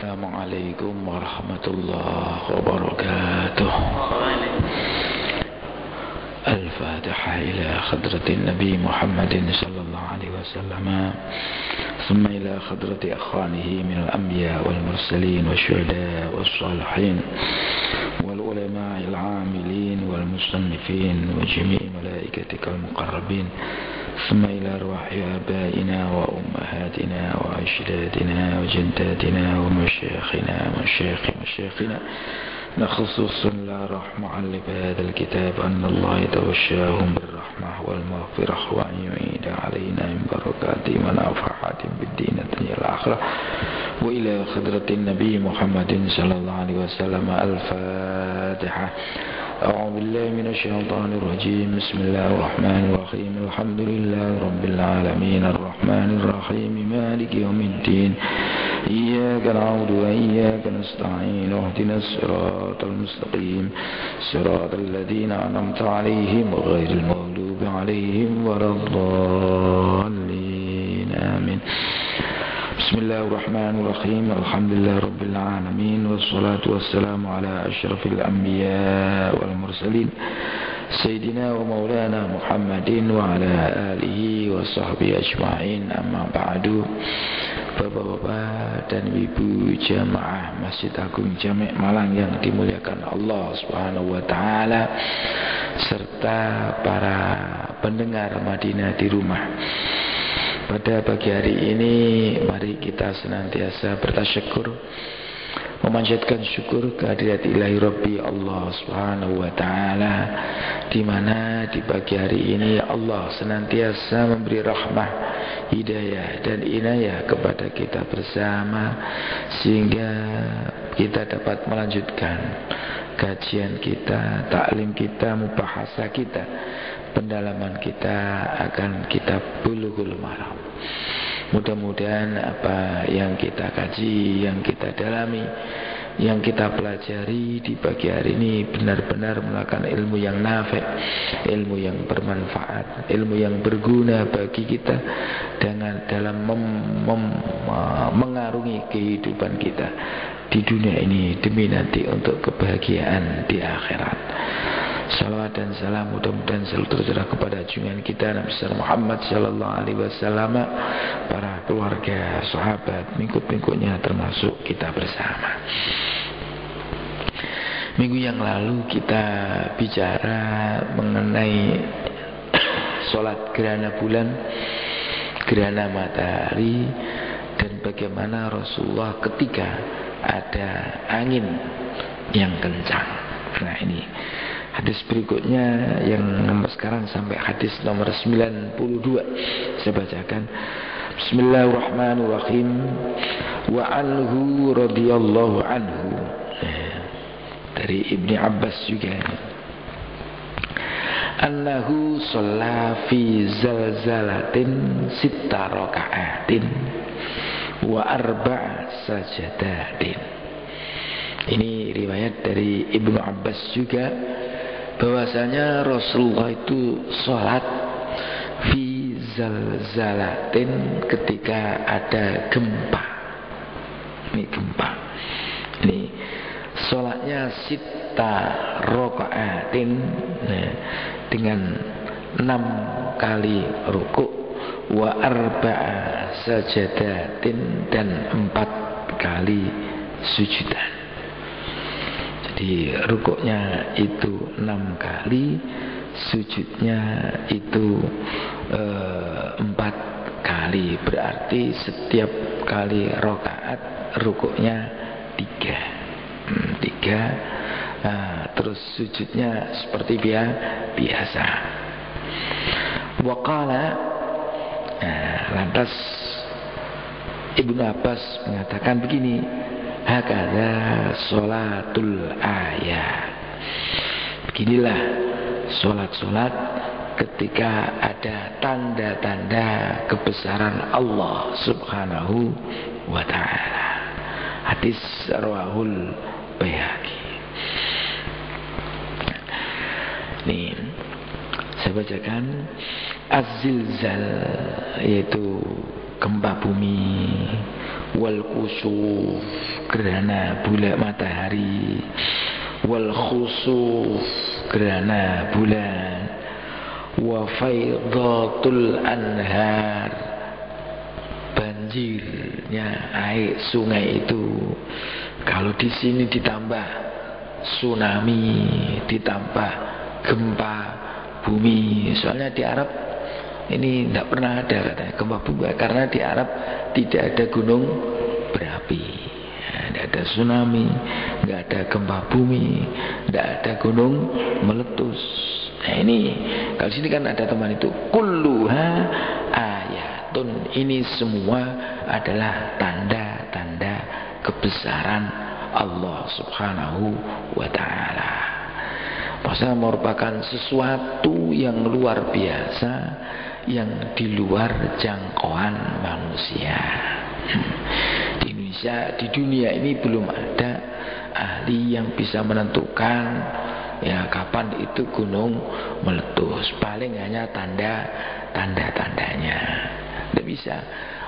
Assalamualaikum warahmatullahi wabarakatuh. Al-Fatihah ila khadratin Nabi Muhammadin sallallahu alaihi wasallam, thumma ila khadrati akhwanihi min al-anbiya wal mursalin wasyuhada wassalihin wal ulama al-amilin wal musannifin wa jami'i malaikatikal muqarrabin, ثم إلى أرواح آبائنا وأمهاتنا وأجدادنا وجداتنا ومشايخنا ومشايخ مشايخنا، نخصص لا رحمة لبهذا الكتاب أن الله يتغشاهم بالرحمة والمغفرة وأن يعيد علينا من بركات ونفحات بالدين الدنيا الآخرة، وإلى خضرة النبي محمد صلى الله عليه وسلم. الفاتحة. أعوذ بالله من الشيطان الرجيم. بسم الله الرحمن الرحيم. الحمد لله رب العالمين الرحمن الرحيم مالك يوم الدين، إياك نعبد وإياك نستعين، اهدنا الصراط المستقيم صراط الذين أنعمت عليهم غير المغضوب عليهم ولا الضالين، آمين. Bismillahirrahmanirrahim. Alhamdulillah Rabbil Alamin, wassalatu wassalamu ala ashrafil anbiya wal mursalin, Sayyidina wa maulana Muhammadin wa ala alihi wa sahbihi ajma'in, amma ba'du. Bapak-bapak dan ibu jamaah Masjid Agung Jami' Malang yang dimuliakan Allah Subhanahu wa ta'ala, serta para pendengar Madinah di rumah. Pada pagi hari ini mari kita senantiasa bertasyakur, memanjatkan syukur kehadirat ilahi Rabbi Allah Subhanahu wa ta'ala, di mana di pagi hari ini Allah senantiasa memberi rahmah, hidayah dan inayah kepada kita bersama, sehingga kita dapat melanjutkan kajian kita, taklim kita, mubahasa kita, pendalaman kita akan kitab Bulughul Maram. Mudah-mudahan apa yang kita kaji, yang kita dalami, yang kita pelajari di pagi hari ini benar-benar melakukan ilmu yang nafi', ilmu yang bermanfaat, ilmu yang berguna bagi kita dalam mengarungi kehidupan kita di dunia ini demi nanti untuk kebahagiaan di akhirat. Salawat dan salam mudah-mudahan selalu tercurah kepada junjungan kita Nabi Muhammad sallallahu alaihi wasallam, para keluarga, sahabat, pengikut-pengikutnya termasuk kita bersama. Minggu yang lalu kita bicara mengenai sholat gerhana bulan, gerhana matahari, dan bagaimana Rasulullah ketika ada angin yang kencang. Nah, ini hadis berikutnya yang nomor sekarang sampai hadis nomor 92. Saya bacakan. Bismillahirrahmanirrahim. Wa anhu radhiyallahu anhu, dari Ibni Abbas juga, annahu shalla fi zalzalatin sitta raka'atin wa arba'a sajadatin. Ini riwayat dari Ibnu Abbas juga, bahwasanya Rasulullah itu sholat fi zalzalatin ketika ada gempa. Ini gempa. Ini sholatnya sita raka'atin, dengan 6 kali rukuk, wa arba'a sajadatin, dan 4 kali sujudan. Di rukuknya itu 6 kali, sujudnya itu 4 kali, berarti setiap kali rakaat rukuknya 3. Terus sujudnya seperti biasa. Waqala, lantas Ibnu Abbas mengatakan begini, hakadha sholatul ayat. Beginilah sholat-sholat ketika ada tanda-tanda kebesaran Allah Subhanahu wa ta'ala. Hadis rawahul Baihaqi. Nih, saya bacakan. Az-zilzal, yaitu gempa bumi, wal kusuf, gerhana bulan matahari, wal khusuf, gerhana bulan, wa faidatul anhar, banjirnya air sungai itu. Kalau di sini ditambah tsunami, ditambah gempa bumi. Soalnya di Arab ini tidak pernah ada katanya gempa bumi, karena di Arab tidak ada gunung berapi, tidak ada tsunami, tidak ada gempa bumi, tidak ada gunung meletus. Nah ini kalau sini kan ada teman itu kulluha ayatun, ini semua adalah tanda-tanda kebesaran Allah Subhanahu wa ta'ala. Maksudnya merupakan sesuatu yang luar biasa, yang di luar jangkauan manusia. Di Indonesia, di dunia ini belum ada ahli yang bisa menentukan ya kapan itu gunung meletus. Paling hanya tanda-tandanya. Tidak bisa.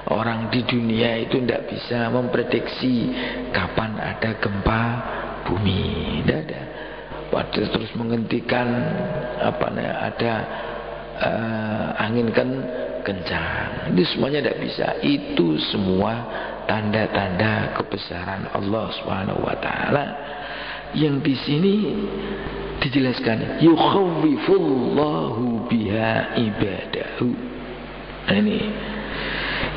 Orang di dunia itu tidak bisa memprediksi kapan ada gempa bumi. Tidak ada. Pada terus menghentikan ada angin kencang. Ini semuanya tidak bisa. Itu semua tanda-tanda kebesaran Allah Subhanahu wa taala yang di sini dijelaskan yukhawwifullahu biha ibadahu. Nah,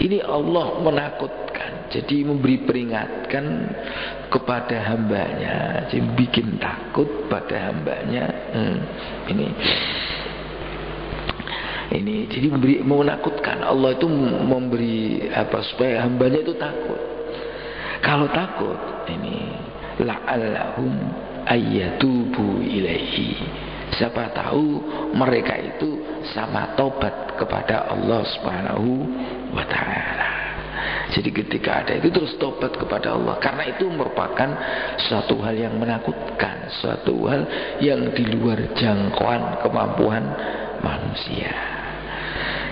ini Allah menakutkan, jadi memberi peringatkan kepada hambanya, jadi bikin takut pada hambanya. Ini jadi menakutkan. Allah itu memberi supaya hambanya itu takut. Kalau takut, ini la'allahum ayyatubu ilaihi. Siapa tahu mereka itu sama tobat kepada Allah Subhanahu wa ta'ala. Jadi ketika ada itu terus tobat kepada Allah, karena itu merupakan suatu hal yang menakutkan, suatu hal yang di luar jangkauan kemampuan manusia.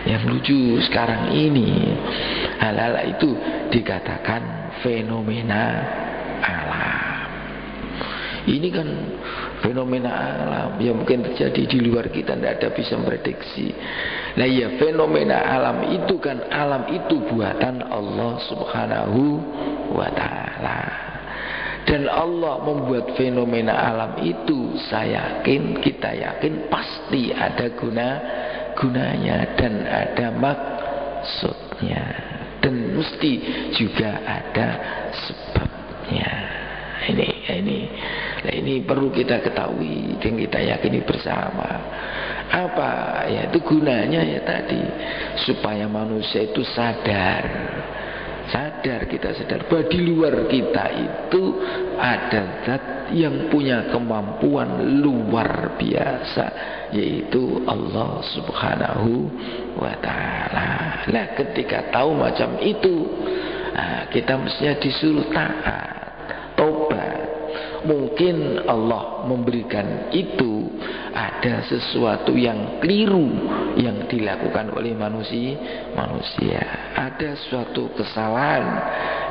Yang lucu sekarang ini, hal-hal itu dikatakan fenomena alam. Ini kan fenomena alam yang mungkin terjadi di luar kita, tidak ada bisa memprediksi. Nah ya, fenomena alam itu kan, alam itu buatan Allah Subhanahu wa ta'ala. Dan Allah membuat fenomena alam itu, saya yakin, kita yakin pasti ada gunanya dan ada maksudnya, dan mesti juga ada sebabnya. Ini perlu kita ketahui dan kita yakini bersama. Apa ya itu gunanya? Ya tadi, supaya manusia itu sadar, kita sadar bahwa di luar kita itu ada zat yang punya kemampuan luar biasa, yaitu Allah Subhanahu wa ta'ala. Nah ketika tahu macam itu, kita mestinya disuruh taat, tobat. Mungkin Allah memberikan itu ada sesuatu yang keliru yang dilakukan oleh manusia. Ada suatu kesalahan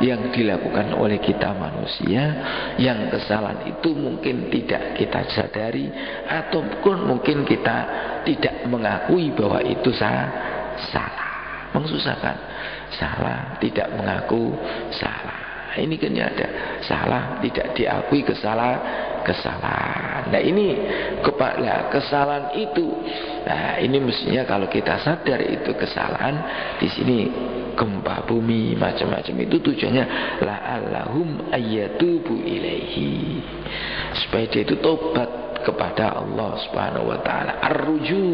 yang dilakukan oleh kita manusia, yang kesalahan itu mungkin tidak kita sadari, ataupun mungkin kita tidak mengakui bahwa itu salah. Mengsusahkan, salah, tidak mengaku salah. Ini kan ada salah, tidak diakui kesalahan. Nah ini kepada kesalahan itu, nah ini mestinya kalau kita sadar itu kesalahan, di sini gempa bumi macam-macam itu tujuannya la'allahum ayyatubu ilaihi, supaya dia itu tobat kepada Allah Subhanahu wa ta'ala, arruju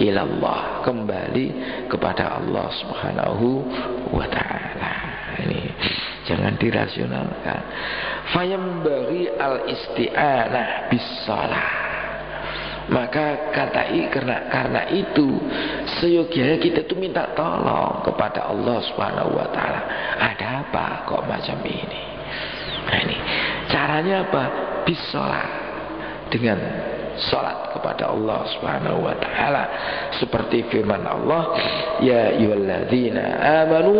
ilallah, kembali kepada Allah Subhanahu wa ta'ala. Ini jangan dirasionalkan. Fayambaghi al-isti'anah bis-shalah. Maka karena itu seyogianya kita itu minta tolong kepada Allah Subhanahu wa ta'ala. Ada apa kok macam ini? Nah ini caranya apa? Bis-shalah, dengan salat kepada Allah Subhanahu wa ta'ala, seperti firman Allah, ya ayyuhalladzina amanu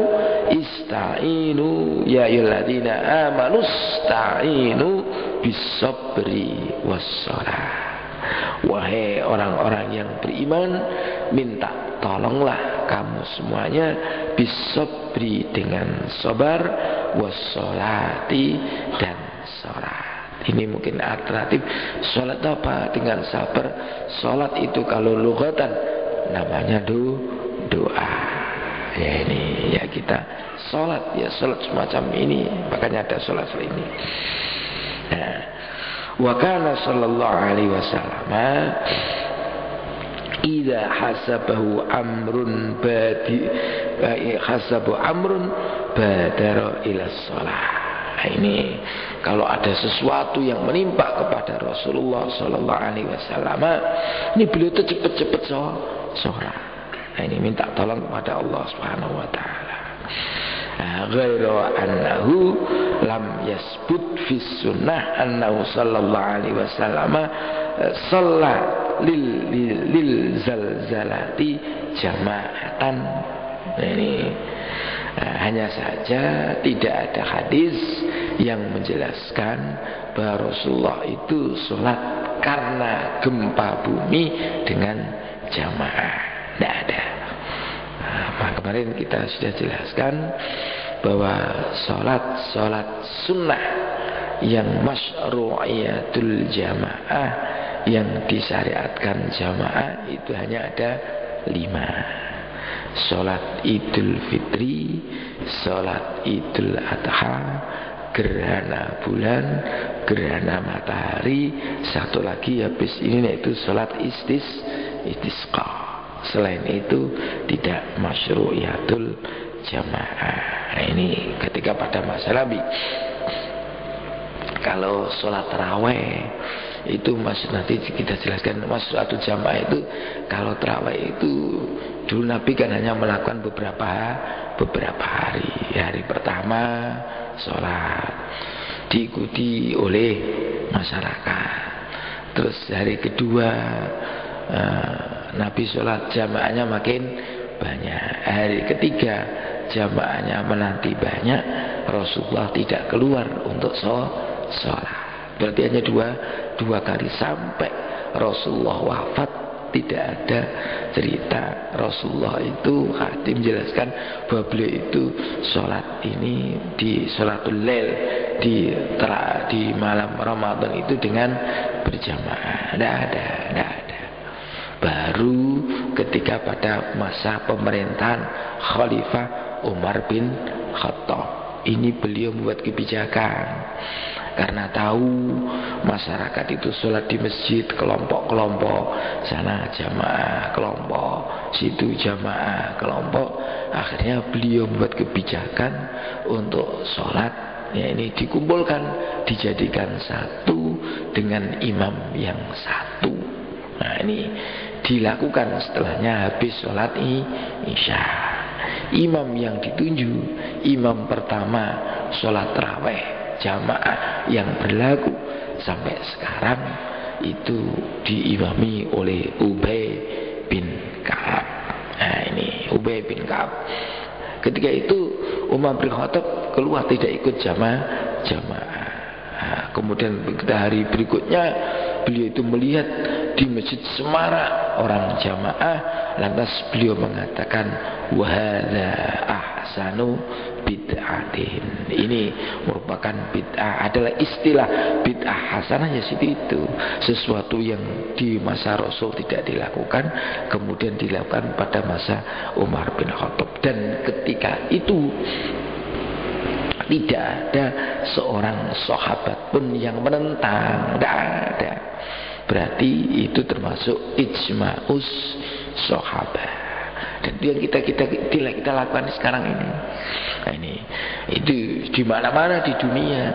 ista'inu ya ayyuhalladzina amanu ista'inu bis-sabri was-shalah. Wahai orang-orang yang beriman, minta tolonglah kamu semuanya bis-sabri dengan sabar, was-sholati dan salat. Ini mungkin alternatif. Salat apa dengan sabar? Salat itu kalau lughatan namanya doa. Ya ini ya kita salat ya salat semacam ini, makanya ada salat ini. Nah, wa kana sallallahu alaihi wasallam idza hasabahu amrun badara ila shalah. Ini kalau ada sesuatu yang menimpa kepada Rasulullah sallallahu alaihi wasallam, ini beliau itu cepat-cepat sholat. Nah, ini minta tolong kepada Allah Subhanahu wa taala. Ghairu annahu lam yasbut fi sunnah annahu sallallahu alaihi wasallam shalla lil zalzalati jama'atan. Nah, ini hanya saja tidak ada hadis yang menjelaskan bahwa Rasulullah itu sholat karena gempa bumi dengan jamaah. Tidak ada. Kemarin kita sudah jelaskan bahwa sholat sunnah yang masyru'iyatul jamaah, yang disyariatkan jamaah itu hanya ada 5. Sholat Idul Fitri, sholat Idul Adha, gerhana bulan, gerhana matahari, satu lagi habis ini yaitu sholat istisqa. Selain itu tidak masyru'iyatul jamaah. Nah, ini ketika pada masa Nabi. Kalau sholat tarawih itu nanti kita jelaskan masyru'iyatul jamaah itu. Kalau tarawih itu dulu Nabi kan hanya melakukan beberapa hari. Hari pertama sholat diikuti oleh masyarakat. Terus hari kedua Nabi sholat jamaahnya makin banyak. Hari ketiga jamaahnya menanti banyak, Rasulullah tidak keluar untuk sholat. Berarti hanya dua kali sampai Rasulullah wafat. Tidak ada cerita Rasulullah itu Khatim menjelaskan bahwa beliau itu sholat ini di sholatul lail di malam Ramadan itu dengan berjamaah. Tidak ada. Baru ketika pada masa pemerintahan Khalifah Umar bin Khattab ini beliau membuat kebijakan. Karena tahu masyarakat itu sholat di masjid kelompok-kelompok, sana jamaah kelompok, situ jamaah kelompok. Akhirnya beliau membuat kebijakan untuk sholat ya ini dikumpulkan, dijadikan satu dengan imam yang satu. Nah ini dilakukan setelahnya habis sholat isya. Imam yang ditunjuk, imam pertama sholat tarawih jamaah yang berlaku sampai sekarang itu diimami oleh Ubay bin Ka'ab. Nah ini Ubay bin Ka'ab. Ketika itu Umar bin Khattab keluar tidak ikut jamaah. Nah, kemudian hari berikutnya beliau itu melihat di masjid semarak orang jamaah, lantas beliau mengatakan wahada ahsanu bid'atin. Ini merupakan bid'ah, adalah istilah bid'ah hasanah ya itu sesuatu yang di masa Rasul tidak dilakukan kemudian dilakukan pada masa Umar bin Khattab. Dan ketika itu tidak ada seorang sahabat pun yang menentang, tidak ada. Berarti itu termasuk ijma'us sahabat. Dan itu yang kita lakukan sekarang ini. Nah ini itu di mana-mana di dunia.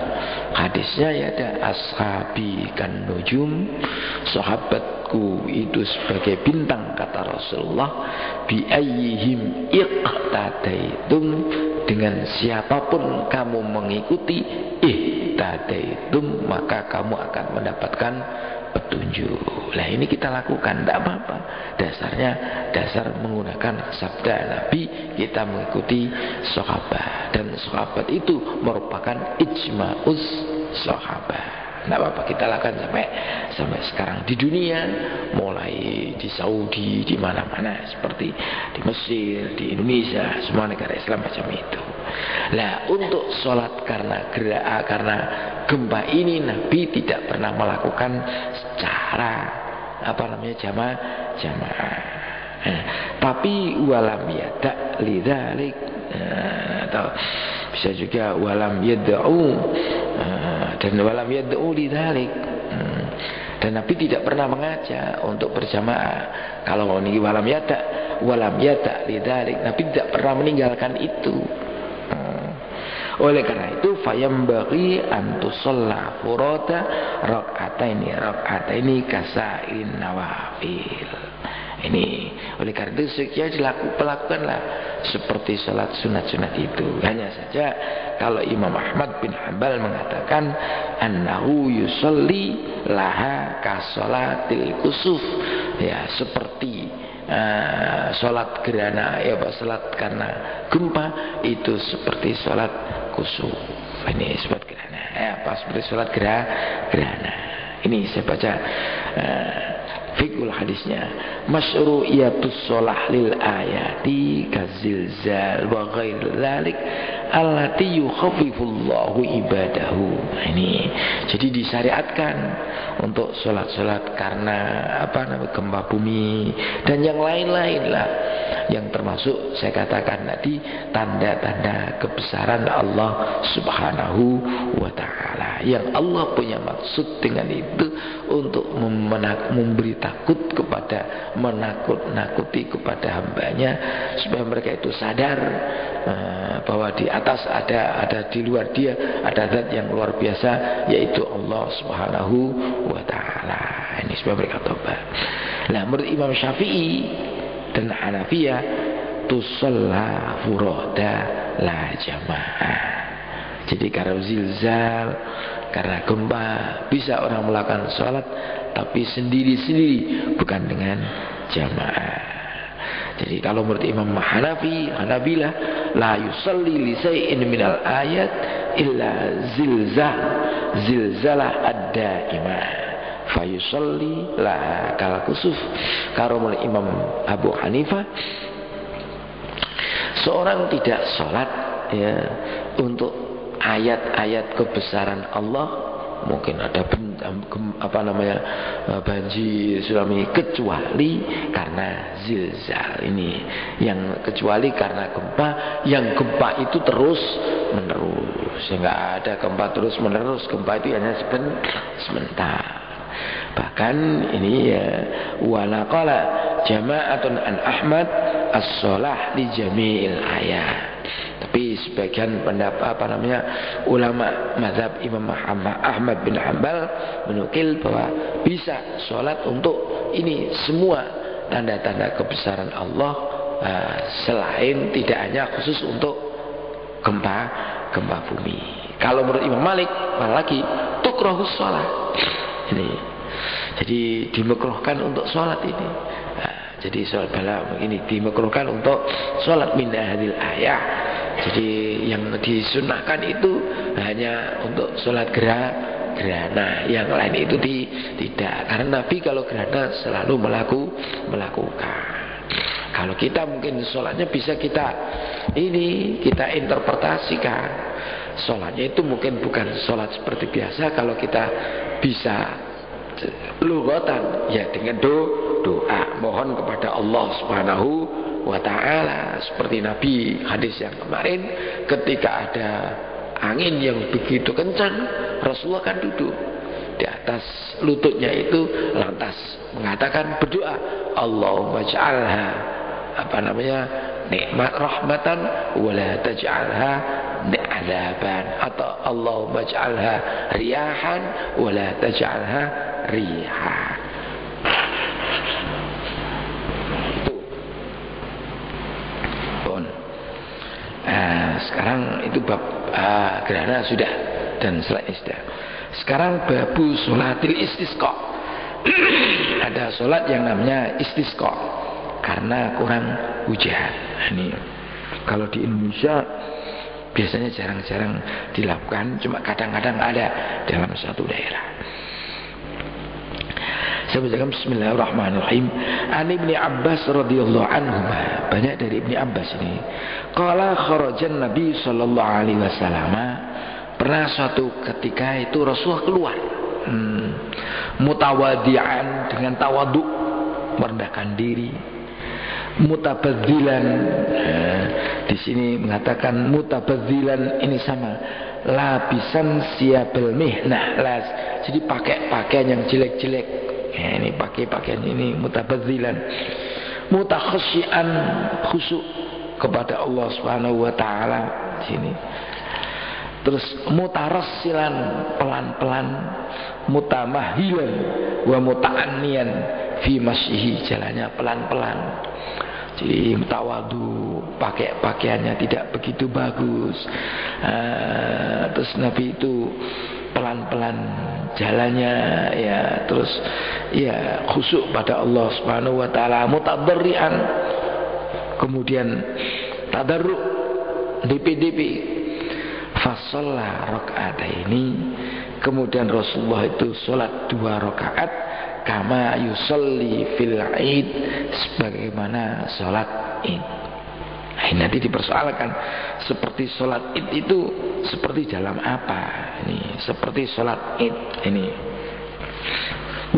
Hadisnya ya ada ashabi kan nujum, sahabatku itu sebagai bintang kata Rasulullah. Bi ayyihim iqtadaitum, dengan siapapun kamu mengikuti, ihtadaitum, maka kamu akan mendapatkan petunjuk. Nah ini kita lakukan, tidak apa-apa. Dasarnya dasar menggunakan sabda Nabi, kita mengikuti sahabat, dan sahabat itu merupakan ijma'us sahabat. Tidak apa-apa, kita lakukan sampai sekarang di dunia, mulai di Saudi, di mana-mana, seperti di Mesir, di Indonesia, semua negara Islam macam itu. Nah, untuk sholat karena gempa ini Nabi tidak pernah melakukan secara jamaah. Tapi walam yada lidzalik, atau bisa juga walam yad'u, dan walam yad'u lidzalik, dan Nabi tidak pernah mengajak untuk berjamaah. Kalau ini walam yada lidzalik, Nabi tidak pernah meninggalkan itu. Oleh karena itu fayambaghi an tusalla furada rak'ataini kasairin nawafil. Ini oleh karena itu sekian pelakukanlah seperti salat sunat-sunat itu. Hanya saja kalau Imam Ahmad bin Hanbal mengatakan annahu yusalli laha kasolatil kusuf, ya seperti salat gerhana, ya salat karena gempa itu seperti salat kusuf. Ini salat gerhana, seperti salat gerhana. Ini saya baca fikul hadisnya, masyru'iyatus shalah lil ayati kazilzal wa ghair dzalik allati yukhaffifullahu ibadahu. Ini jadi disyariatkan untuk salat-salat karena gempa bumi dan yang lain-lain lah, yang termasuk saya katakan tadi tanda-tanda kebesaran Allah Subhanahu wa taala, yang Allah punya maksud dengan itu untuk memberi takut kepada, menakut-nakuti kepada hambanya, supaya mereka itu sadar bahwa di atas ada di luar dia ada zat yang luar biasa, yaitu Allah Subhanahu wa taala. Ini supaya mereka tobat. Nah, menurut Imam Syafi'i dan Hanafiyah, tusalla furada la jamaah. Jadi karena zilzal, karena gempa, bisa orang melakukan sholat tapi sendiri-sendiri, bukan dengan jamaah. Jadi kalau menurut Imam Hanabilah, la yusalli li shay'in minal ayat illa zilzalah ad-daimah fa yusalli la kal kusuf. Kalau menurut Imam Abu Hanifah, seorang tidak sholat ya untuk ayat-ayat kebesaran Allah, mungkin ada banjir, tsunami, kecuali karena zilzal ini, yang kecuali karena gempa, yang gempa itu terus menerus. Enggak ada gempa terus menerus, gempa itu hanya sebentar. Bahkan ini ya, walaqala jama'atun an Ahmad as-shalah li jami'il ayat. Tapi sebagian pendapat ulama mazhab Imam Ahmad bin Hanbal menukil bahwa bisa sholat untuk ini semua tanda-tanda kebesaran Allah, selain tidak hanya khusus untuk gempa bumi. Kalau menurut Imam Malik malah lagi tukrahus sholat ini, jadi dimekruhkan untuk sholat ini. Jadi sholat bala ini dimekruhkan untuk sholat min hadil ayah. Jadi yang disunahkan itu hanya untuk sholat gerhana, yang lain itu tidak. Karena Nabi kalau gerhana selalu melakukan. Kalau kita mungkin sholatnya bisa kita interpretasikan. Sholatnya itu mungkin bukan sholat seperti biasa. Kalau kita bisa lughatan ya dengan doa mohon kepada Allah Subhanahu wa ta'ala, seperti Nabi hadis yang kemarin, ketika ada angin yang begitu kencang, Rasulullah kan duduk di atas lututnya itu, lantas mengatakan berdoa, Allahumma ja'alha nikmat rahmatan wala taj'alha ni'adaban, atau Allahumma ja'alha riyahan wala taj'alha rihan. Sekarang itu bab gerhana sudah. dan selain istisqa. Sekarang babu sholatil istisqa. Ada sholat yang namanya istisqa karena kurang hujan. Ini kalau di Indonesia biasanya jarang-jarang dilakukan, cuma kadang-kadang ada dalam satu daerah. Saya bacakan bismillahirrahmanirrahim. An Ibni Abbas radhiyallahu anhu, banyak dari Ibni Abbas ini. Qala kharajan Nabi sallallahu alaihi wasallam. Pernah suatu ketika itu Rasulullah keluar, mutawadi'an, dengan tawadhu, merendahkan diri, mutabadzilan. Di sini mengatakan mutabadzilan ini sama lapisan siabal mihnah, jadi pakai pakaian yang jelek-jelek. Ini pakai pakaian ini mutabadzilan, mutakhasyian, khusyuk kepada Allah Subhanahu wa taala sini. Terus mutarassilan, pelan-pelan, mutamahilan wa muta'anniyan fi masyihi, jalannya pelan-pelan. Jadi tawadu, pakai pakaiannya tidak begitu bagus. Terus Nabi itu pelan-pelan jalannya, ya, terus ya khusyuk pada Allah Subhanahu wa taala, mutadarrian, kemudian tadarruk, DP. Fasalla rakaataini, kemudian Rasulullah itu sholat 2 rakaat kama yusalli fil id, sebagaimana sholat id. Nanti dipersoalkan seperti sholat id itu seperti dalam apa? Ini seperti sholat id ini.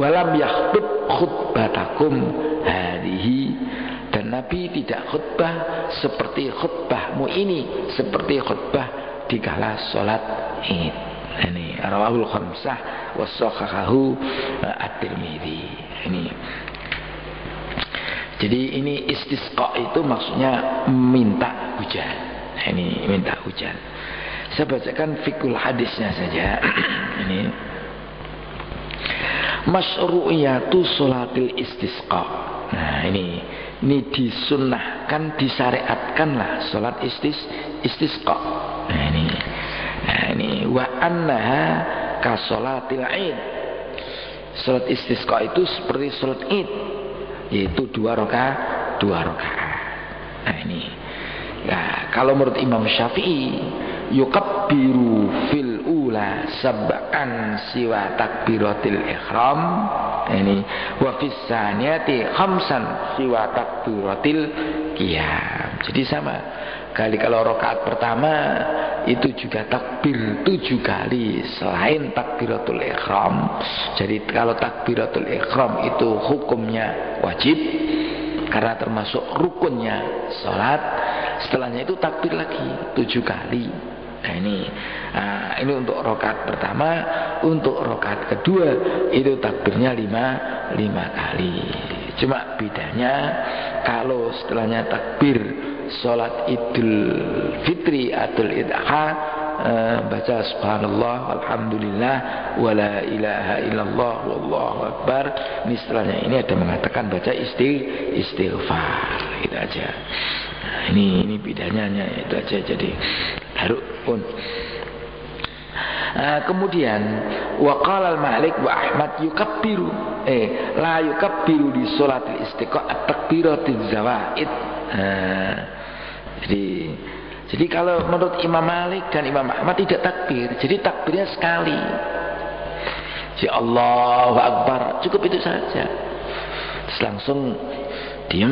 Walam yakhtub khutbatakum hadihi, dan Nabi tidak khutbah seperti khutbahmu ini, seperti khutbah dikala sholat id. Ini rawahul khamsah wassahahahu at-Tirmidzi. Ini. Jadi ini istisqa itu maksudnya minta hujan. Ini minta hujan. Saya bacakan fikul hadisnya saja. Ini masyru'iyatu sholatil istisqa. Nah, ini disunnahkan, disyariatkanlah salat istisqa. Nah, ini wa annaha ka sholatil id. Salat istisqa itu seperti salat id, yaitu 2 rakaat. Nah, ini. Ya, kalau menurut Imam Syafi'i, yukabbiru fil ula sab'an siwa takbiratil ihram. Ini wa fis saniyati khamsan siwa takbiratil qiyam. Jadi sama. Kalau rakaat pertama itu juga takbir 7 kali selain takbiratul ihram. Jadi kalau takbiratul ihram itu hukumnya wajib karena termasuk rukunnya salat. Setelahnya itu takbir lagi 7 kali. Nah, ini untuk rakaat pertama. Untuk rakaat kedua itu takbirnya 5 kali. Cuma bedanya kalau setelahnya takbir salat Idul Fitri atau Idha, baca subhanallah walhamdulillah wala ilaha illallah wallahu akbar. Ini setelahnya ini ada mengatakan baca istighfar. Itu aja. Nah, ini bedanya itu aja. Jadi harus pun. Kemudian waqala al-Malik wa Ahmad yukabbiru la yukabbiru di sholatil istisqa at-takbiratul zawaid. Jadi kalau menurut Imam Malik dan Imam Ahmad tidak takbir, jadi takbirnya sekali. Jadi Allahu Akbar, cukup itu saja. Terus langsung diam,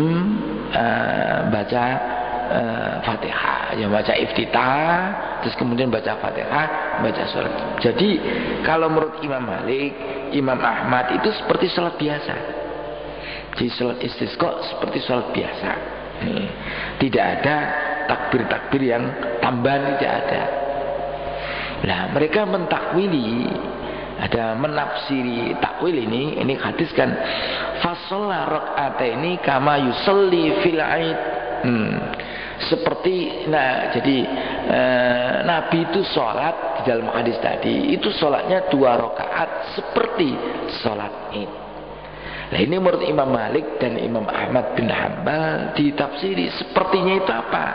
baca Fatihah, ya baca iftitah, terus kemudian baca Fatihah, baca sholat. Jadi kalau menurut Imam Malik, Imam Ahmad itu seperti sholat biasa. Jadi sholat istisqa seperti sholat biasa. Tidak ada takbir-takbir yang tambahan, tidak ada. Nah, mereka mentakwili, ada menafsiri takwil ini hadis kan fasalla rakaataini kama yusalli fil aid. Seperti jadi Nabi itu sholat di dalam hadis tadi itu sholatnya 2 rakaat seperti sholat id. Nah, ini menurut Imam Malik dan Imam Ahmad bin Hanbal ditafsiri sepertinya itu apa?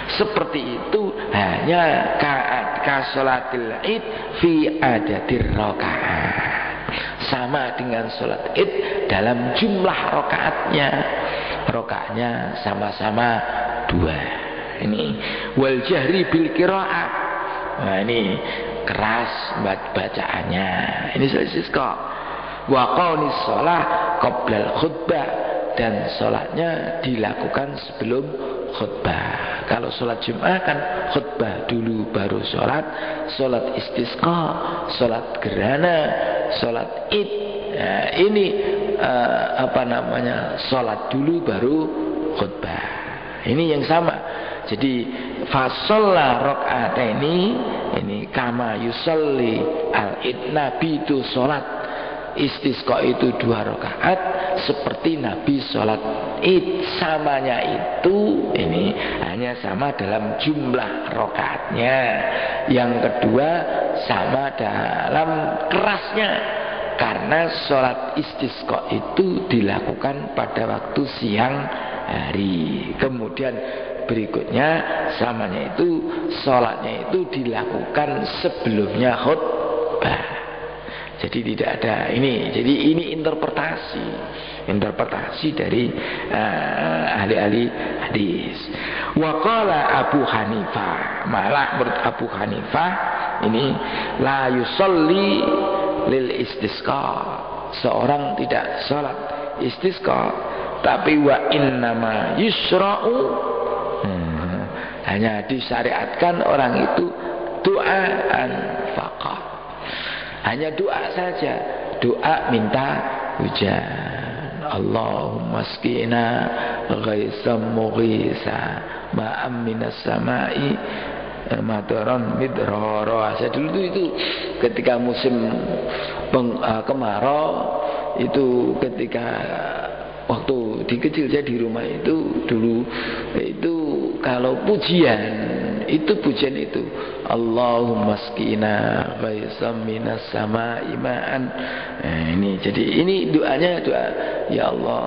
Seperti itu hanya ka sholatil id fi adadir rakaat. Sama dengan sholat id dalam jumlah rakaatnya. Rakaatnya sama-sama 2. Ini wal jahri bil qiraah. Nah ini keras bacaannya. Ini istisqa. Wa qawnis shalah qoblal khutbah, dan sholatnya dilakukan sebelum khutbah. Kalau sholat Jumat kan khutbah dulu baru sholat. Sholat istisqa, sholat gerhana, sholat id, nah, ini sholat dulu baru khutbah. Ini yang sama. Jadi fasolla rakaataini, ini kama yusolli al-id, Nabi itu sholat istisqa itu 2 rakaat seperti Nabi sholat id. Samanya itu ini hanya sama dalam jumlah rakaatnya. Yang kedua sama dalam kerasnya, karena sholat istisqa itu dilakukan pada waktu siang hari. Kemudian berikutnya samanya itu sholatnya itu dilakukan sebelumnya khutbah. Jadi tidak ada ini. Jadi ini interpretasi dari ahli-ahli hadis. Wa qala Abu Hanifah, malah menurut Abu Hanifah ini la yusolli lil istisqa, seorang tidak salat istisqa, tapi wa innama yusra'u, hanya disyariatkan orang itu doaan faqat, hanya doa saja, doa minta hujan. Allahumma skina ghaisam mughisa ma'am minas sama'i madaron midrara. Saya dulu itu ketika musim kemarau itu, ketika waktu di kecil saya di rumah itu dulu itu kalau pujian itu Allahumma skina ghaisam minas sama'i ma'an. Nah, ini jadi ini doanya doa ya Allah,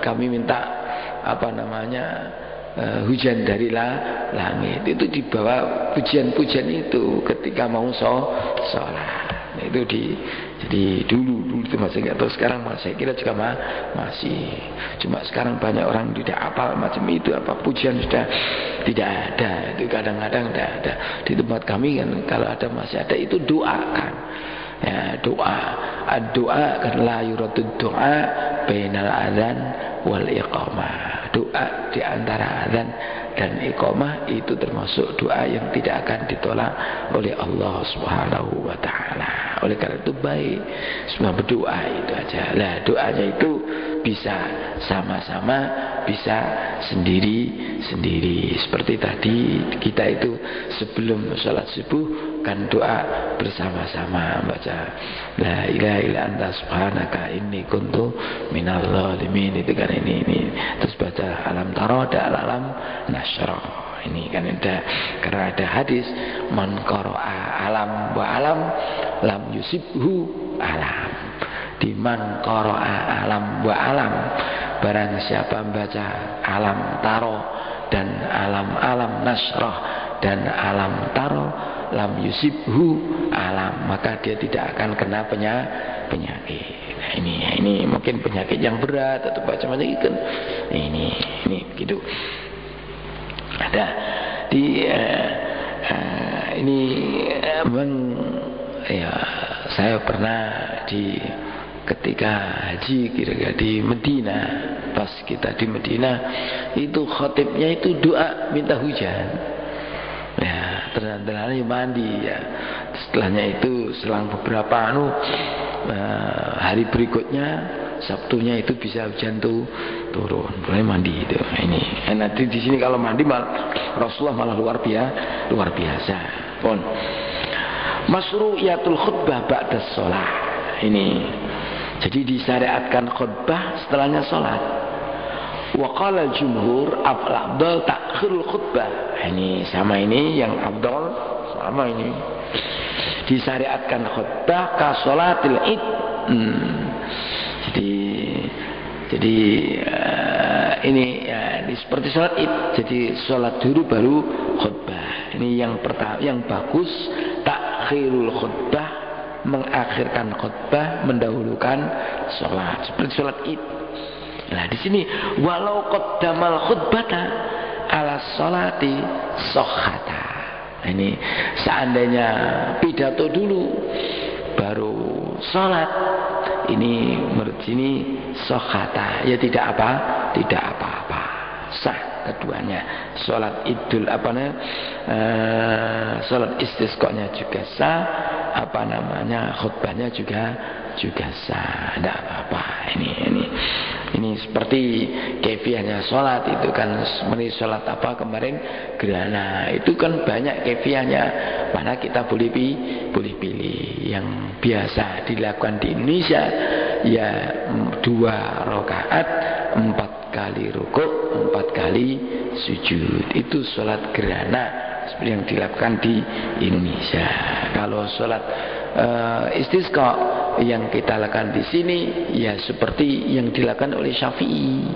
kami minta hujan dari langit. Itu dibawa pujian-pujian itu ketika mau sholat. Itu jadi dulu itu masih nggak tahu, sekarang saya kira juga masih. Cuma sekarang banyak orang tidak hafal macam itu, pujian sudah tidak ada. Itu kadang-kadang tidak ada. Di tempat kami kan kalau ada masih ada itu doakan. Ya, doa kan la yuradud doa bainal adzan wal iqamah. Doa di antara adzan dan iqamah itu termasuk doa yang tidak akan ditolak oleh Allah Subhanahu wa taala. Oleh karena itu baik semua berdoa itu aja. Lah doanya itu bisa sama-sama, bisa sendiri-sendiri. Seperti tadi kita itu sebelum sholat subuh kan doa bersama-sama, baca la ilaha illa anta subhanaka inni kuntu minal zalimin, itu kan ini. Terus baca alam tara dan alam nasra. Ini kan ada, karena ada hadis man qara'a alam wa alam lam yusibhu alam. Di man qara'a alam wa alam, barang siapa membaca alam taro dan alam nasrah dan alam taro lam yusibhu alam, maka dia tidak akan kena penyakit. Nah, ini mungkin penyakit yang berat atau macam-macam itu. Ini begitu. Ada di saya pernah ketika haji kira-kira di Medina, pas kita di Medina itu khatibnya itu doa minta hujan. Ya, ternyata mandi ya. Setelahnya itu selang beberapa hari berikutnya Sabtunya itu bisa hujan turun, mulai mandi itu. Ini nanti di sini kalau mandi Rasulullah malah luar biasa. Pun masyru'iyatul khutbah ba'da shalah. Ini jadi disyariatkan khutbah setelahnya salat. Wa qala jumhur afdal ta'khirul khutbah. Ini sama ini yang afdal sama ini. Disyariatkan khutbah ka sholatil id. Jadi ini ini seperti sholat id. Jadi sholat dulu baru khutbah. Ini yang pertama, yang bagus takhirul khutbah, mengakhirkan khutbah, mendahulukan sholat seperti sholat id. Nah di sini walau qaddamal khutbata ala sholati sohata. Ini seandainya pidato dulu baru sholat, ini menurut sini sohata, ya tidak apa-apa, sah keduanya. Sholat idul sholat istisqanya juga sah, khutbahnya juga sah, tidak apa-apa. Ini seperti kefiahnya sholat itu kan, seperti sholat apa kemarin gerhana itu kan banyak kefiahnya, mana kita boleh pilih. Yang biasa dilakukan di Indonesia ya 2 rakaat, 4 kali rukuk, 4 kali sujud, itu sholat gerhana seperti yang dilakukan di Indonesia. Kalau sholat istisqa yang kita lakukan di sini ya seperti yang dilakukan oleh Syafi'i,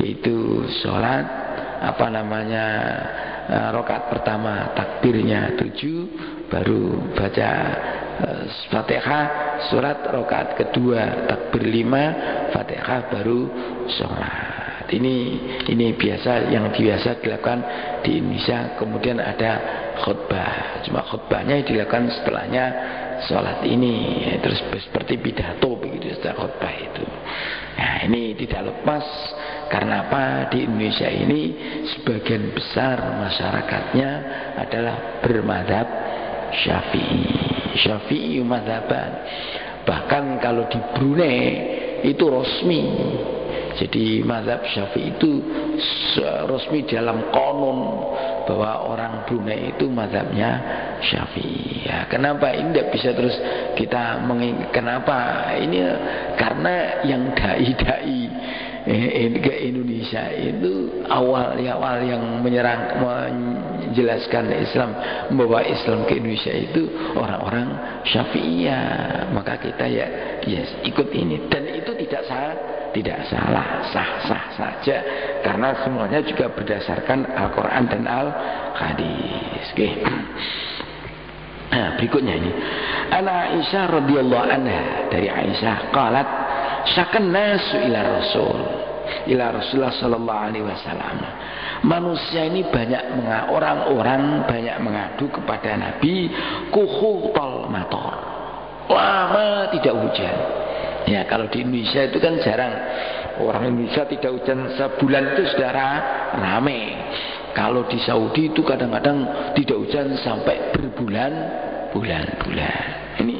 yaitu sholat rakaat pertama takbirnya 7, baru baca Fatihah, surat rakaat kedua takbir 5, Fatihah, baru sholat. Ini biasa yang biasa dilakukan di Indonesia. Kemudian ada khutbah, cuma khutbahnya dilakukan setelahnya sholat ini, terus seperti pidato begitu setelah khutbah itu. Nah ini tidak lepas karena apa, di Indonesia ini sebagian besar masyarakatnya adalah bermadzhab Syafi'i madzhaban. Bahkan kalau di Brunei itu resmi. Jadi mazhab Syafi'i itu resmi dalam konon bahwa orang Brunei itu mazhabnya Syafi'i. Ya, kenapa ini tidak bisa terus kita kenapa ini? Karena yang dai-dai ke Indonesia itu awal yang menjelaskan Islam, membawa Islam ke Indonesia itu orang-orang Syafi'iyah. Maka kita ya ikut ini, dan itu tidak salah, sah saja karena semuanya juga berdasarkan Al-Quran dan Al-Hadis. Okay. Nah, berikutnya ini Ana Aisyah radhiyallahu anha, dari Aisyah qalat syakan nasu ila Rasulullah sallallahu alaihi wasallam. Manusia ini orang-orang banyak mengadu kepada Nabi kuhutal mator, lama tidak hujan. Ya kalau di Indonesia itu kan jarang, orang Indonesia tidak hujan sebulan itu sudah rame. Kalau di Saudi itu kadang-kadang tidak hujan sampai berbulan-bulan. Ini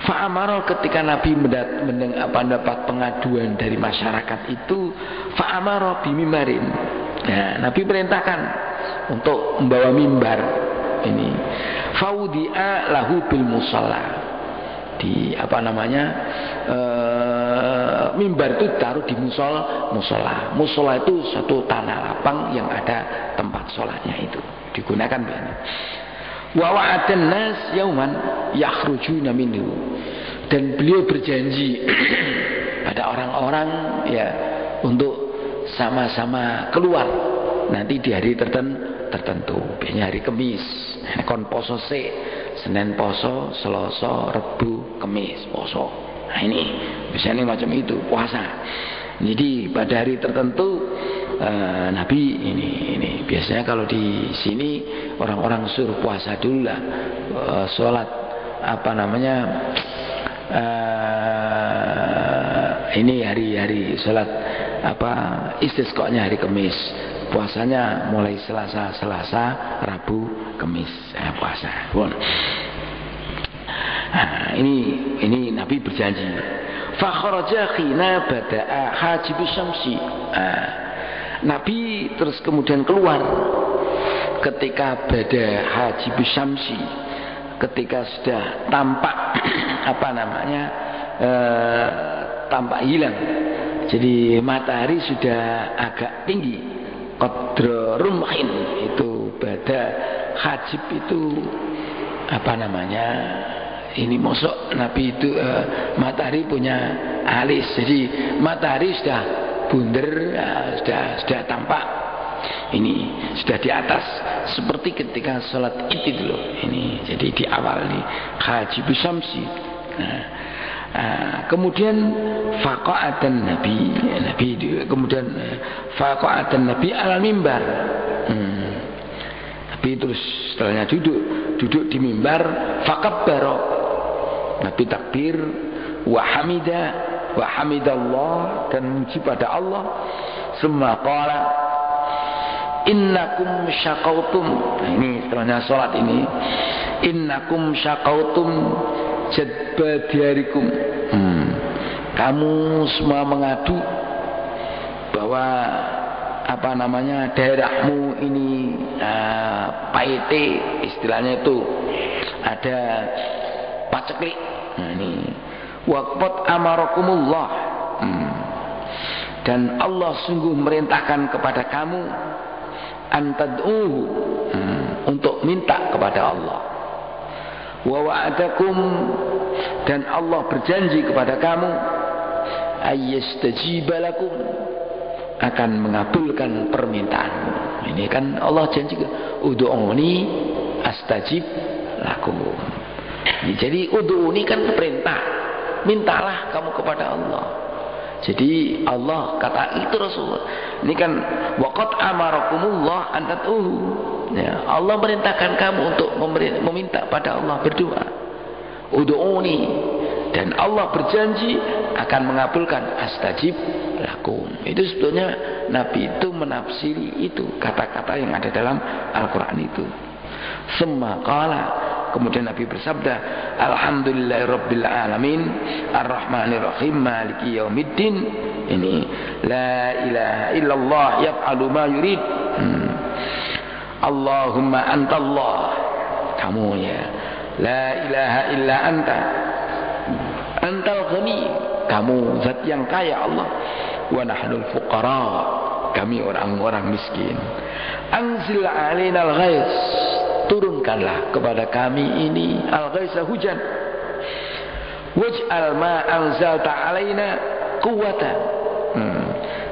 fa'amaro, ketika Nabi mendapat pengaduan dari masyarakat itu, fa'amaro bimimarin. Nah, Nabi perintahkan untuk membawa mimbar. Ini faudi'a lahu bil musalla. Di mimbar itu taruh di musola. Musola itu satu tanah lapang yang ada tempat sholatnya, itu digunakan biasanya. Wa wa'adan nas yauman yakhrujuna minhu, dan beliau berjanji pada orang-orang ya untuk sama-sama keluar nanti di hari tertentu, biasanya hari Kamis. Kon poso Senin poso, Selasa, Rebu, Kamis poso. Nah ini biasanya macam itu puasa. Jadi pada hari tertentu Nabi ini biasanya kalau di sini orang-orang suruh puasa dulu lah, sholat ini hari-hari sholat istisqanya hari Kamis, puasanya mulai Selasa, Rabu, Kamis puasa. Nah, ini Nabi berjanji. Fa kharaja khina bada'a hajibus syamsi. Nabi terus kemudian keluar ketika bada hajibus syamsi, ketika sudah tampak tampak hilang. Jadi matahari sudah agak tinggi. Qadra rumhin, itu bada hajib itu ini mosok Nabi itu matahari punya alis, jadi matahari sudah bunder, sudah tampak. Ini sudah di atas seperti ketika sholat Id itu loh. Ini jadi di awal nih Haji Bisamsi. Kemudian faqa'atan Nabi kemudian faqa'atan Nabi alal mimbar. Nabi terus setelahnya duduk di mimbar, fakabbara. Nabi takbir wa hamidallah dan memuji pada Allah. Summa qala innakum syaqautum. Ini setelahnya salat ini. Innakum syaqautum jadba diarikum. Kamu semua mengadu bahwa daerahmu ini paite, istilahnya itu ada paceklik. Ini waqad amarakumullah. Dan Allah sungguh merintahkan kepada kamu antad'uhu, untuk minta kepada Allah. Wa wa'adakum, dan Allah berjanji kepada kamu ayyastajiba lakum, akan mengabulkan permintaanmu. Ini kan Allah janji, ud'uni astajib lakum. Jadi ud'uni kan perintah, mintalah kamu kepada Allah. Jadi Allah kata itu Rasulullah. Ini kan waqad amarakumullah an tad'uhu. Ya, Allah merintahkan kamu untuk meminta pada Allah, berdoa. Ud'uni, dan Allah berjanji akan mengabulkan astajib lakum. Itu sebetulnya Nabi itu menafsiri itu kata-kata yang ada dalam Al-Qur'an itu. Summa qala, kemudian Nabi bersabda, alhamdulillahirabbil alamin arrahmanir rahim maliki yaumiddin. Ini la ilaha illallah yaf'alu ma yurid. Allahumma antallah, kamu ya, la ilaha illa anta, antal ghani, kamu zat yang kaya Allah, wa nahnul fuqara, kami orang-orang miskin. Anzil alaina al-ghais, turunkanlah kepada kami ini al-ghaisa, hujan. Waj'al ma anzalta alaina quwwatan,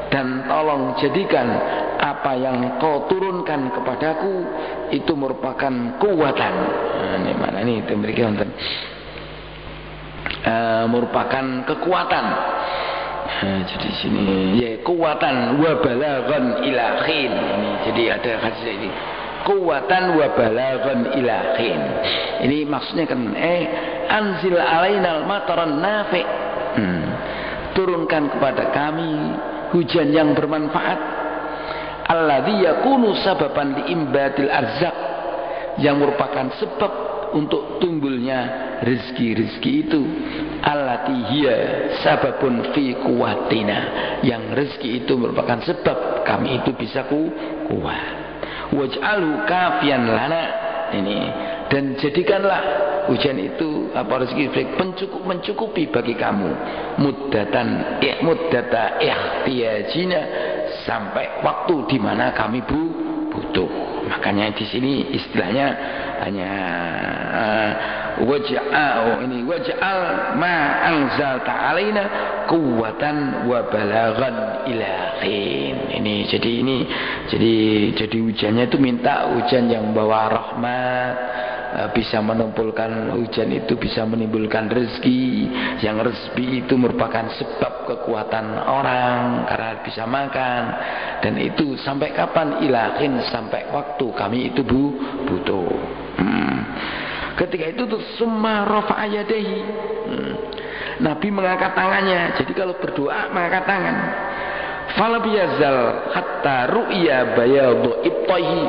dan tolong jadikan apa yang kau turunkan kepadaku itu merupakan kekuatan. Ini mana ini itu merupakan kekuatan. Jadi sini ya kekuatan wa balaghan ila khin. Ini jadi ada hadis ini. Kekuatan wa balaghan ila khin. Ini maksudnya kan anzil alainal mataran nafi'. Turunkan kepada kami hujan yang bermanfaat. Alladzi yakunu sababan liimbatil arzaq, yang merupakan sebab untuk tumbuhnya rezeki-rezeki itu. Allati hiya sababun fi quwwatina, yang rezeki itu merupakan sebab kami itu bisa kuat. Waj'alhu kafiyan lana, ini, dan jadikanlah hujan itu rezeki mencukupi bagi kamu muddata ikhtiyajina, sampai waktu di mana kami butuh. Makanya di sini istilahnya hanya waj'al ma anzalta alaina quwwatan wa balaghan ila khin. Ini jadi hujannya itu minta hujan yang bawa rahmat, bisa menumpulkan hujan itu bisa menimbulkan rezeki, yang rezeki itu merupakan sebab kekuatan orang karena bisa makan, dan itu sampai kapan? Ilahin, sampai waktu kami itu butuh. Ketika itu tuh summa rafa'a yadayhi, Nabi mengangkat tangannya. Jadi kalau berdoa mengangkat tangan. Falam yazal hatta ru'ya bayadu ibtaihi.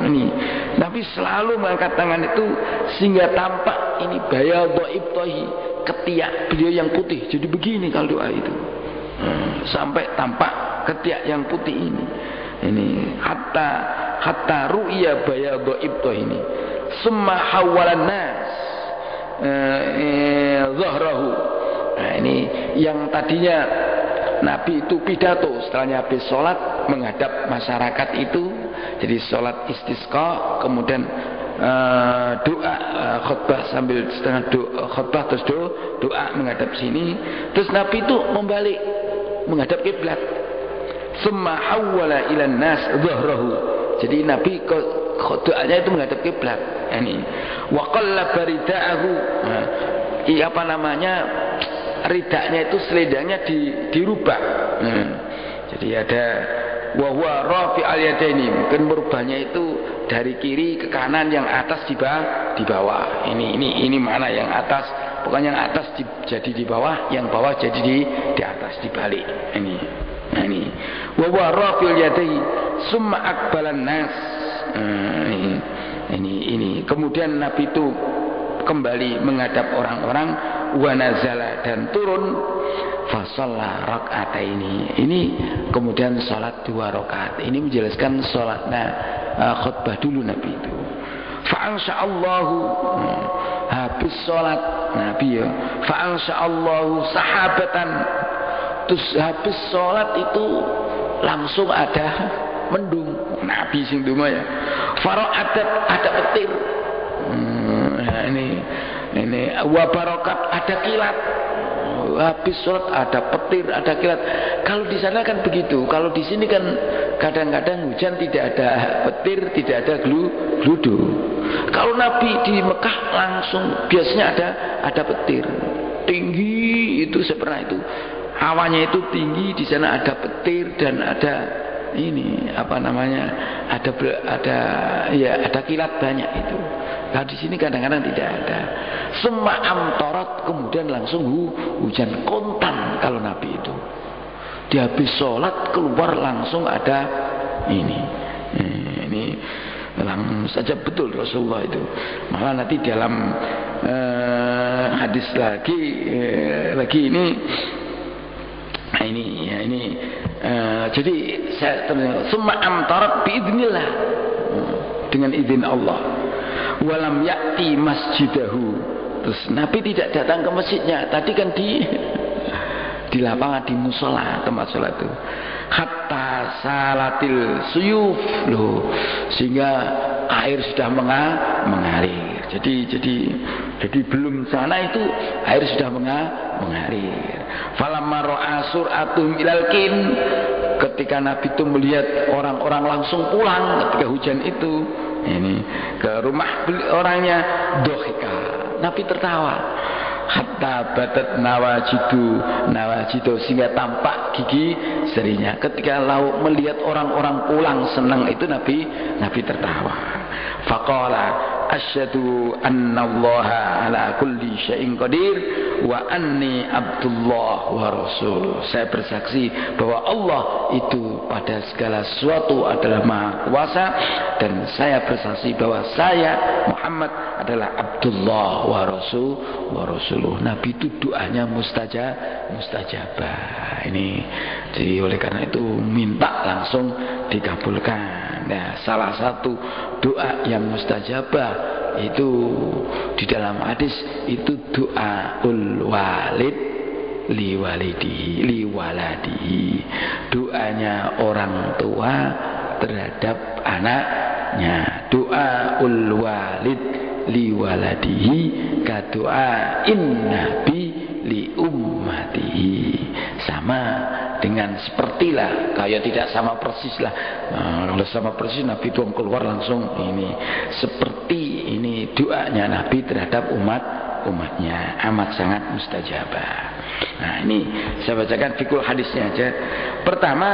Ini Nabi selalu mengangkat tangan itu sehingga tampak ini bayadu ibtaihi, ketiak beliau yang putih. Jadi begini kalau doa itu, sampai tampak ketiak yang putih ini. Ini hatta ru'ya bayadu ibtaihi ini. Summa hawalan nas zahrahu. Nah, ini yang tadinya Nabi itu pidato, setelahnya habis sholat menghadap masyarakat itu. Jadi sholat istisqa, kemudian doa khutbah sambil setengah khutbah terus doa menghadap sini. Terus Nabi itu membalik menghadap kiblat. Summa hawwala ilan nas dhahrahu. Jadi Nabi doanya itu menghadap kiblat. Ini wa qallaba ridaahu. Apa namanya? Ridaknya itu selendangnya dirubah. Jadi ada wa huwa rafi al-yadaini. Mungkin merubahnya itu dari kiri ke kanan, yang atas di bawah. Ini mana yang atas? Pokoknya yang atas jadi di bawah, yang bawah jadi di atas, dibalik. Ini wa huwa rafi al-yadaini summa aqbalan nas. Ini kemudian Nabi itu kembali menghadap orang-orang, wa nazala, dan turun, fa shalla rak'ataini. Ini kemudian salat 2 rakaat. Ini menjelaskan salatnya khutbah dulu Nabi itu. Fa ansha'allahu, habis salat Nabi ya, fa ansha'allahu sahabatan. Terus habis salat itu langsung ada mendung. Nabi sing donga ya. Fara'at, ada petir. Ini wa barakat, ada kilat. Habis sholat ada petir, ada kilat. Kalau di sana kan begitu. Kalau di sini kan kadang-kadang hujan tidak ada petir, tidak ada gludu. Kalau Nabi di Mekah langsung biasanya ada petir. Tinggi itu, saya pernah itu. Awannya itu tinggi, di sana ada petir dan ada ini apa namanya? Ada kilat banyak itu. Nah di sini kadang-kadang tidak ada. Summa amtarat, kemudian langsung hujan kontan kalau Nabi itu. Dia habis sholat keluar langsung ada ini langsung saja betul Rasulullah itu. Malah nanti dalam hadis lagi ini. Jadi saya summa amtarat biidznillah, dengan izin Allah. Walam ya'ti masjidahu. Terus Nabi tidak datang ke masjidnya. Tadi kan di lapangan, di musola, tempat sholat itu. Hatta salatil suyuf loh, sehingga air sudah mengalir. Jadi belum sana itu air sudah mengalir. Falamma ra'a sur'atum ilal kin, ketika Nabi itu melihat orang-orang langsung pulang ketika hujan itu, ini ke rumah orangnya, dohika, Nabi tertawa. Hatta batat nawajidu, sehingga tampak gigi serinya. Ketika melihat orang-orang pulang senang itu, Nabi tertawa. Faqala asyhadu annallaha ala kulli syai'in qadir wa anni abdullah wa rasul. Saya bersaksi bahwa Allah itu pada segala sesuatu adalah Maha Kuasa, dan saya bersaksi bahwa saya Muhammad adalah Abdullah wa rasuluh. Nabi itu doanya mustajabah. Ini jadi oleh karena itu minta langsung dikabulkan. Nah, salah satu doa yang mustajabah itu di dalam hadis itu doaul walid liwaladihi, doanya orang tua terhadap anaknya. Doaul walid liwaladihi ka doain nabi li ummatihi. Sama dengan sepertilah, kayak tidak sama persis lah. Kalau sama persis Nabi itu keluar langsung ini. Seperti ini doanya Nabi terhadap umatnya amat sangat mustajabah. Nah ini saya bacakan fikul hadisnya aja. Pertama,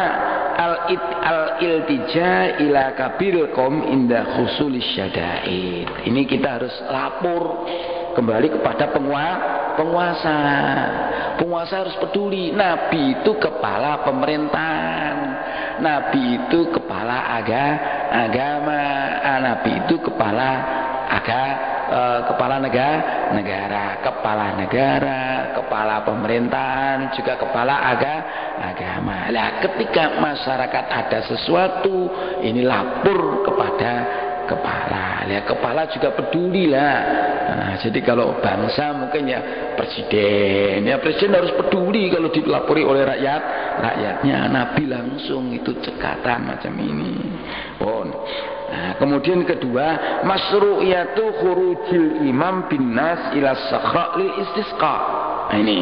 al-iltija ila kabil qaum inda khusulis syada'id. Ini kita harus lapor kembali kepada penguasa. Penguasa harus peduli. Nabi itu kepala pemerintahan. Nabi itu kepala agama. Nabi itu kepala negara, kepala pemerintahan, juga kepala agama. Nah, ketika masyarakat ada sesuatu, ini lapor kepada kepala. Ya, kepala juga peduli lah. Nah, jadi kalau bangsa mungkin ya presiden harus peduli kalau dilapori oleh rakyatnya. Nabi langsung itu cekatan macam ini. Nah, kemudian kedua, masru'iyatu khurujil imam bin nas ila sakhra lil istisqa. Ini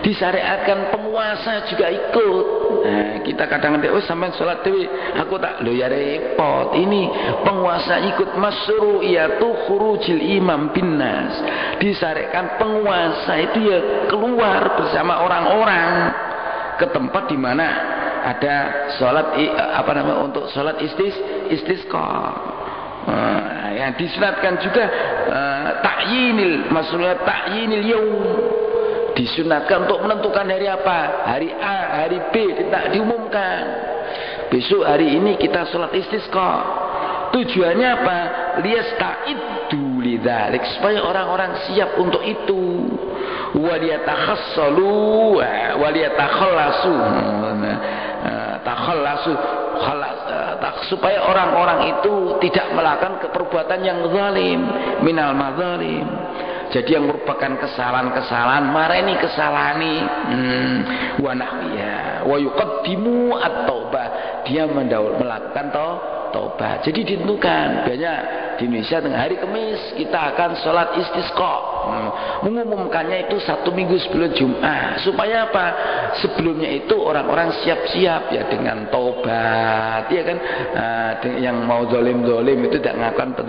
disyariatkan penguasa juga ikut. Nah, kita kadang-kadang sampai sholat dewi, aku tak lo ya repot. Ini penguasa ikut, masyru'iyatu khurujil imam binnas. Disyariatkan penguasa itu ya keluar bersama orang-orang ke tempat di mana ada sholat untuk sholat istisqa. Yang disunatkan juga maksudnya ta'yinil yaum, disunatkan untuk menentukan hari apa, hari A, hari B, tidak diumumkan. Besok hari ini kita sholat istisqa. Tujuannya apa? Liyasta'iddu lidzalik, supaya orang-orang siap untuk itu. Waliyatakhassalu waliyatakhallasu, supaya orang-orang itu tidak melakukan perbuatan yang zalim, minal madzalim. Jadi yang merupakan kesalahan-kesalahan, mareni kesalahan wa nahwiya wa yuqaddimu at-taubah, dia melakukan taubat. Jadi ditentukan, banyak di Indonesia tengah hari Kamis kita akan sholat istisqa. Mengumumkannya itu 1 minggu sebelum Jumat, supaya apa? Sebelumnya itu orang-orang siap-siap ya dengan taubat, ya kan? Yang mau zalim itu tidak melakukan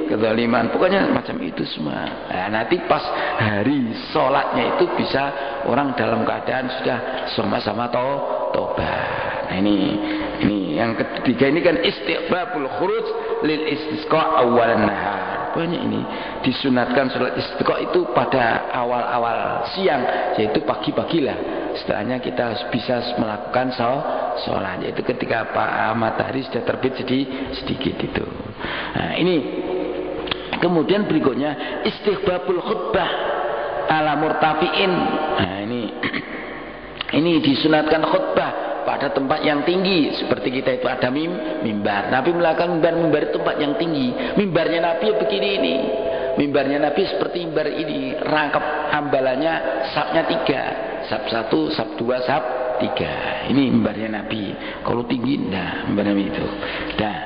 kezaliman, pokoknya macam itu semua. Nanti pas hari sholatnya itu bisa orang dalam keadaan sudah sama-sama taubat. Nah, ini yang ketiga, ini kan istighbabul khuruj lil istisqa awalan nahar. Banyak ini disunatkan sholat istisqa itu pada awal-awal siang, yaitu pagi-pagi lah. Setelahnya kita bisa melakukan sholat, yaitu ketika matahari sudah terbit sedikit itu. Nah, ini kemudian berikutnya istighbabul khutbah ala murtafiin. Nah, ini disunatkan khutbah pada tempat yang tinggi, seperti kita itu ada mimbar. Nabi melakukan mimbar itu tempat yang tinggi. Mimbarnya Nabi begini ini. Mimbarnya Nabi seperti mimbar ini, rangkap ambalannya sapnya 3, sap 1, sap 2, sap 3. Ini mimbarnya Nabi. Kalau tinggi, nah mimbar Nabi itu. Nah,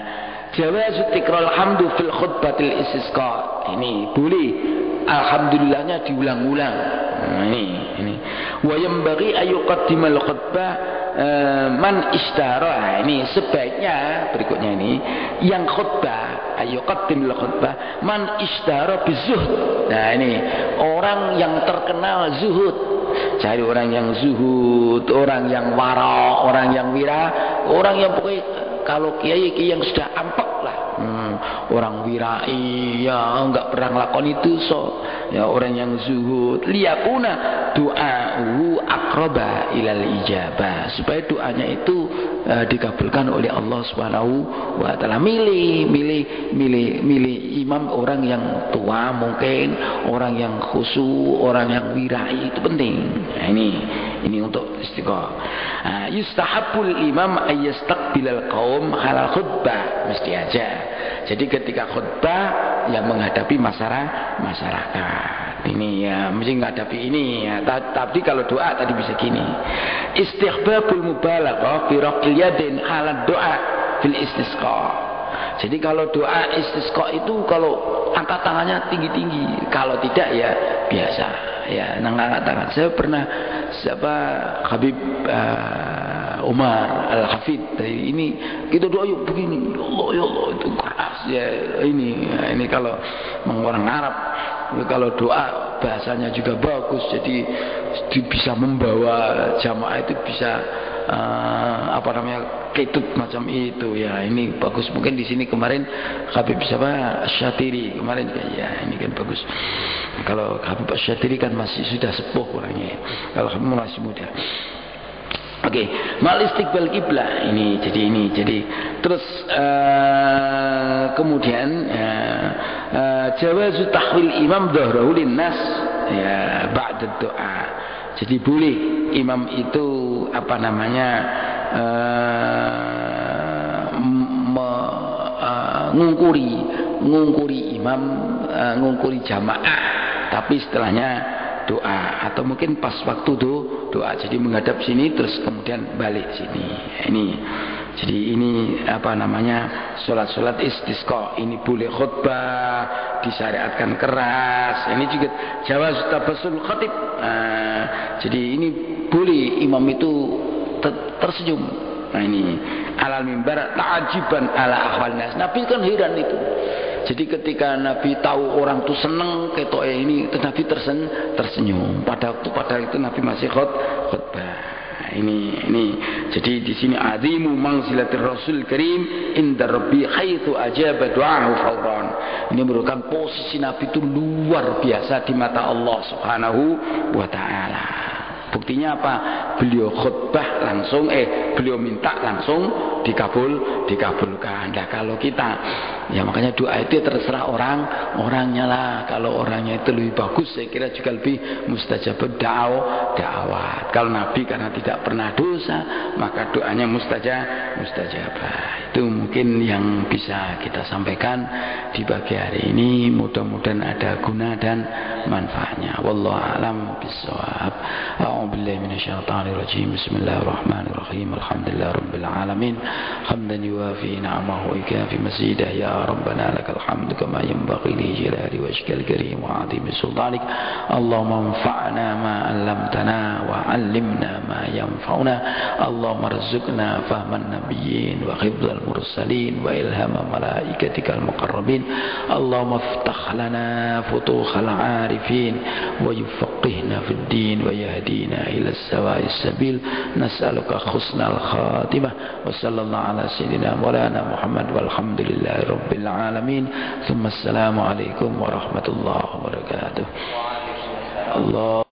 jawazu tikrul hamdu fil khutbatil istisqa. Ini boleh alhamdulillahnya diulang-ulang. Nah, ini. Wa yambaghi ayuqaddimal khutbah man ishtara. Ini sebaiknya berikutnya ini yang khutbah ayuqaddimul khutbah man ishtara bizuhd. Nah, ini orang yang terkenal zuhud. Cari orang yang zuhud, orang yang wara, orang yang wira, orang yang pokoknya kalau kiai yang sudah ampak lah. Orang wirai ya enggak pernah ngelakon itu, ya orang yang zuhud, liyakuna du'a'u aqraba ilal ijabah, supaya doanya itu dikabulkan oleh Allah Subhanahu wa taala. Milih imam orang yang tua, mungkin orang yang khusyuk, orang yang wirai, itu penting. Nah, ini untuk istiqomah. Yustahabul imam ayyastaqbilal qaum halal khutbah, mesti aja. Jadi ketika khutbah yang menghadapi masyarakat. Ini ya mesti menghadapi ini ya. Tapi kalau doa tadi bisa gini. Istihbabul mubalaghah fi raf'il yadain halad doa fil istisqa. Jadi kalau doa istisqa itu kalau angkat tangannya tinggi-tinggi, kalau tidak ya biasa ya angkat tangan. Saya pernah Habib Umar Al-Hafidh dari ini kita doa yuk begini, ya Allah itu keras ya. Ini kalau orang Arab kalau doa bahasanya juga bagus, jadi bisa membawa jamaah itu bisa ketut macam itu ya. Ini bagus. Mungkin di sini kemarin Habib Syatiri kemarin ya, ini kan bagus. Kalau Habib Syatiri kan masih sudah sepuh orangnya, kalau Habib masih muda. Oke, mal istiqbal kiblah ini jadi terus kemudian jawazu tahwil imam dhahrahu linnas ya ba'da doa. Jadi boleh imam itu ngungkuri imam, ngungkuri jamaah, tapi setelahnya doa, atau mungkin pas waktu doa jadi menghadap sini terus kemudian balik sini. Jadi ini sholat istisqa ini boleh khutbah disyariatkan keras. Ini juga jawaz tabassul khatib. Jadi ini boleh imam itu tersenyum. Nah ini alal mimbar ta'ajiban ala ahwal nas. Nabi kan heran itu. Jadi ketika Nabi tahu orang tuh seneng ketok ini, Nabi tersenyum. Pada itu Nabi masih khutbah. Ini jadi di sini azimu manzilatir Rasul Karim inda Rabbi haitsu ajaba du'ahu fawran. Ini merupakan posisi Nabi itu luar biasa di mata Allah Subhanahu wa taala. Buktinya apa? Beliau khutbah langsung beliau minta langsung dikabulkan. Nah, kalau kita ya makanya doa itu terserah orangnya lah. Kalau orangnya itu lebih bagus, saya kira juga lebih mustajab da'awat. Kalau Nabi karena tidak pernah dosa, maka doanya mustajabah. Itu mungkin yang bisa kita sampaikan di pagi hari ini. Mudah-mudahan ada guna dan manfaatnya. Wallahu a'lam bishawab. A'udzubillahi minasyaitonir rajim. Bismillahirrahmanirrahim. Alhamdulillahirabbil alamin. Hamdan yuwafi ni'amahu wa yukafi mazidah. Ya Rabbana lakal hamdu kama yanbaghi li jalali wajhikal karim wa 'azimi sultanik. Allahumma anfa'na ma 'allamtana wa 'allimna ma yanfa'una. Allahumma arzuqna fahman nabiyyin wa hifdzal mursalin wa ilhama malaikatikal muqarrabin. Allahumma iftah lana futuhal 'arifin wa yufaqqihna fid din wa yahdina ila as-sawa'is sabil. Nas'aluka husnal khatimah. Wa sallallahu ala sayyidina maulana Muhammad walhamdulillahi rabbil alamin. Thumma assalamu alaikum warahmatullahi wabarakatuh. Allah